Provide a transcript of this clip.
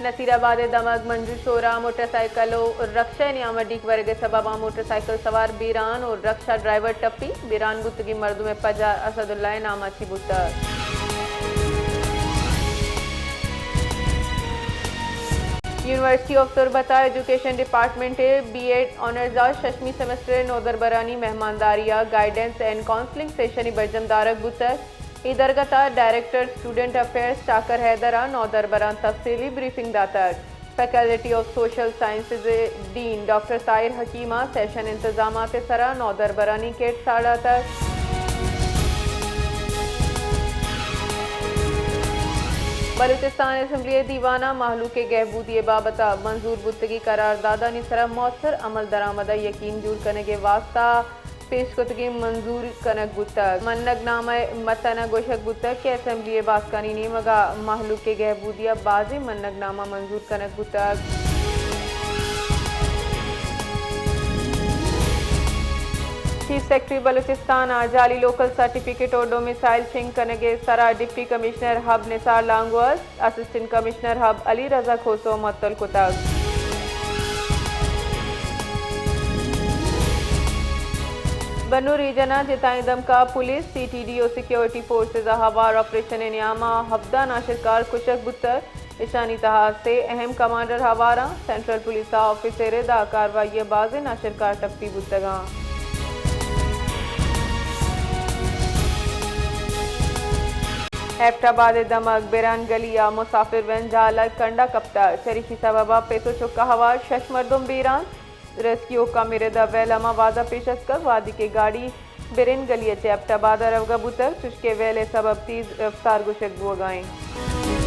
नसीराबाद दमक मंजू शोरा मोटरसाइकिलों रक्षा नियामडीक वर्ग सबबा मोटरसाइकिल सवार बीरान और रक्षा ड्राइवर टप्पी बीरान गुत्तगी मर्दों में पजा असदुल्लाह नामाची बुता। यूनिवर्सिटी ऑफ तुर्बता एजुकेशन डिपार्टमेंट बीएड ऑनर्स शशमी सेमेस्टर नौदरबरानी मेहमानदारिया गाइडेंस एंड काउंसलिंग सेशन बर्जमदारक बुतर इदरगता डायरेक्टर स्टूडेंट अफेयर्स टाकर हैदरा नौदरबरान तफसीली ब्रीफिंग दातर faculty of social sciences dean doctor Sahir हकीमा सेशन इंतजाम सरा नौदरबरानी केट साड़ा तक। बलूचिस्तान असम्बली दीवाना महलू के गहबूदी बाबता मंजूर बुतगी करारदादा निसरा मौसर अमल दरामदा यकीन जूर करने के वास्ता पेशकतगी मंजूर कनक बुतक मन्नग नाम मतन गोशक बुतक के असम्बली बास्कानी ने मगा महलू के गहबूदिया बाजी मन्नग नामा मंजूर कनक बुतक। चीफ सेक्रेटरी बलूचिस्तान जाली लोकल सर्टिफिकेट और डोमिसाइल शिंग कनगे सरा डिप्टी कमिश्नर हब निसार लांगवास असिस्टेंट कमिश्नर हब अली रजा खोसो मुअत्तल कुतब। बन्नू रीजना जिताई दमका पुलिस सीटीडीओ सिक्योरिटी फोर्सेज हवार ऑपरेशन नियामा हफ्दा नाशिरकार कुशक बुतर ईशानी तहा से अहम कमांडर हवारा सेंट्रल पुलिस ऑफिसर दा कार्रवाई बाज नाशिरकार टप्पी बुतगा। हैफ्टाबाद दमक बेरान गलिया मुसाफिर वैन जाला कंडा कप्ता शरीफी सबबा पेसो चुका हवा शश मर्दुम बीरान रेस्क्यू का मेरे दवेलमा वादा पेशस कर वादी के गाड़ी बेरिन गलिया हैफ्टाबाद रवगा बुतर चुशके वेले सबब तीज रफ्तार गुशक बुआगाएं।